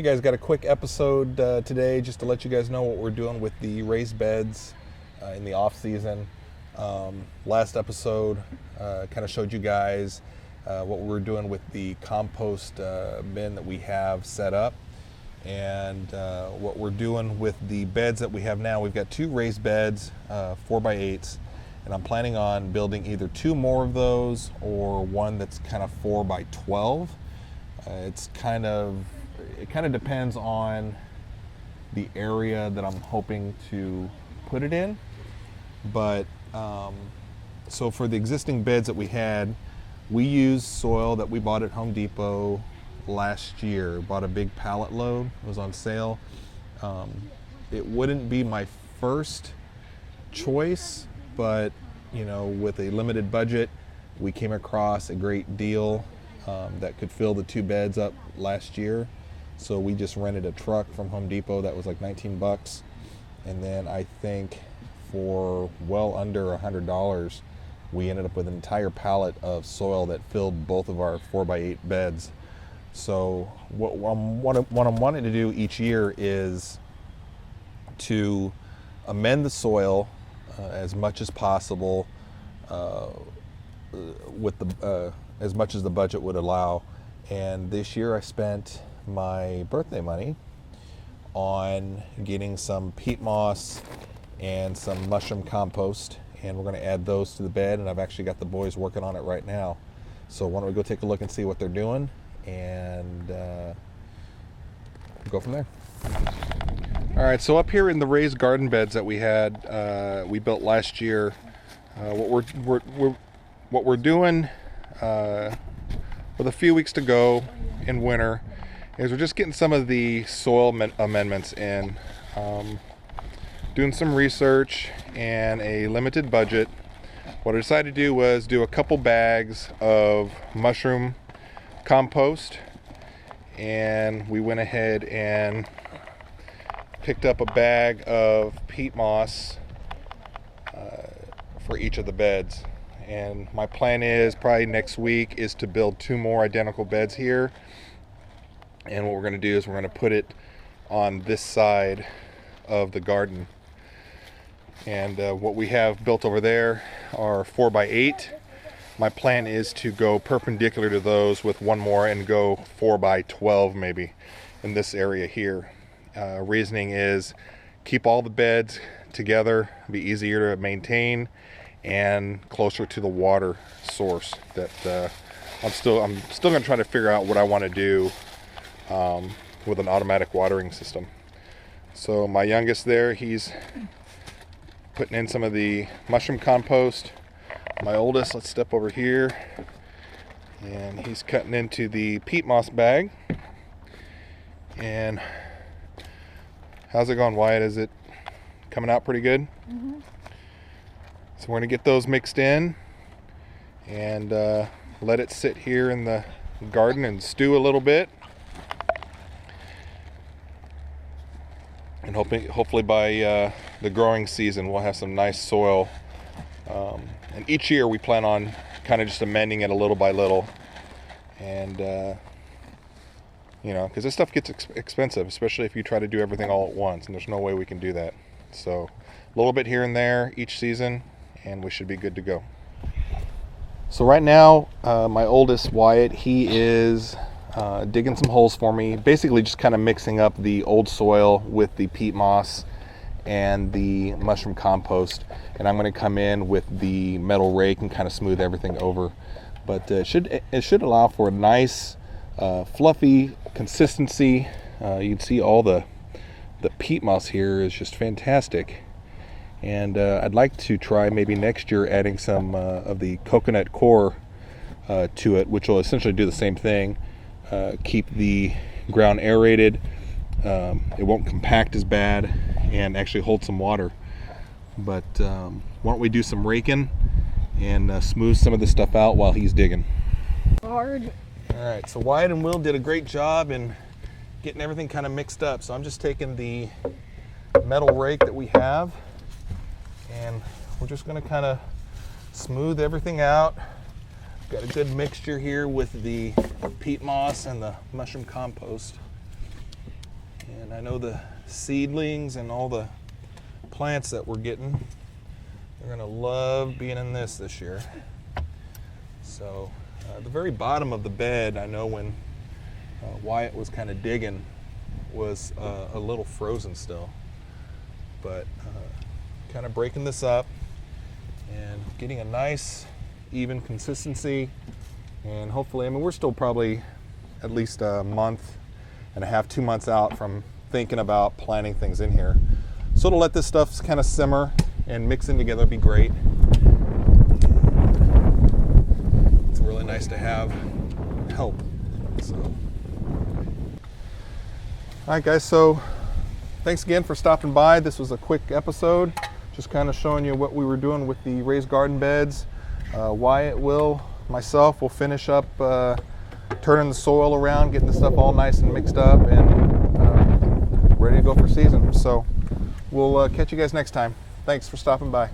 guys, got a quick episode today just to let you guys know what we're doing with the raised beds in the off season. Last episode kind of showed you guys what we're doing with the compost bin that we have set up, and what we're doing with the beds that we have now. We've got two raised beds, 4x8s, and I'm planning on building either two more of those or one that's kind of 4x12. It kind of depends on the area that I'm hoping to put it in. But so for the existing beds that we had, we used soil that we bought at Home Depot last year. Bought a big pallet load. It was on sale. It wouldn't be my first choice, but with a limited budget, we came across a great deal that could fill the two beds up last year. So we just rented a truck from Home Depot that was like $19, and then I think for well under $100 we ended up with an entire pallet of soil that filled both of our 4x8 beds. So what I'm wanting to do each year is to amend the soil as much as possible with the as much as the budget would allow. And this year I spent my birthday money on getting some peat moss and some mushroom compost, and we're going to add those to the bed, and I've actually got the boys working on it right now. So why don't we go take a look and see what they're doing, and go from there. All right, so up here in the raised garden beds that we had, we built last year, what we're doing with a few weeks to go in winter is we're just getting some of the soil amendments in, doing some research and a limited budget. What I decided to do was do a couple bags of mushroom compost, and we went ahead and picked up a bag of peat moss for each of the beds. And my plan is probably next week is to build two more identical beds here. And what we're going to do is we're going to put it on this side of the garden. And what we have built over there are 4x8. My plan is to go perpendicular to those with one more and go 4x12 maybe in this area here. Reasoning is keep all the beds together, be easier to maintain, and closer to the water source. That I'm still going to try to figure out what I want to do with an automatic watering system. So my youngest there, he's putting in some of the mushroom compost. My oldest, let's step over here, and he's cutting into the peat moss bag. And how's it going, Wyatt? Is it coming out pretty good? Mm-hmm. So we're going to get those mixed in and let it sit here in the garden and stew a little bit. And hopefully by the growing season we'll have some nice soil. And each year we plan on kind of just amending it a little by little. And because this stuff gets expensive, especially if you try to do everything all at once, and there's no way we can do that. So a little bit here and there each season, and we should be good to go. So right now, my oldest, Wyatt, he is digging some holes for me, basically just kind of mixing up the old soil with the peat moss and the mushroom compost. And I'm going to come in with the metal rake and kind of smooth everything over. But it should allow for a nice, fluffy consistency. You can see all the peat moss here is just fantastic. And I'd like to try maybe next year adding some of the coconut coir to it, which will essentially do the same thing. Keep the ground aerated. It won't compact as bad and actually hold some water. But why don't we do some raking and smooth some of this stuff out while he's digging. Hard. All right, so Wyatt and Will did a great job in getting everything kind of mixed up. So I'm just taking the metal rake that we have, and we're just going to kind of smooth everything out. Got a good mixture here with the peat moss and the mushroom compost. And I know the seedlings and all the plants that we're getting, they're gonna love being in this year. So the very bottom of the bed, I know when Wyatt was kind of digging, was a little frozen still. But kind of breaking this up and getting a nice even consistency, and hopefully, I mean, we're still probably at least a month and a half, 2 months out from thinking about planting things in here. So to let this stuff kind of simmer and mix in together would be great. It's really nice to have help. So, all right, guys. So thanks again for stopping by. This was a quick episode, just kind of showing you what we were doing with the raised garden beds. Wyatt myself will finish up turning the soil around, getting the stuff all nice and mixed up, and ready to go for season. So we'll catch you guys next time. Thanks for stopping by.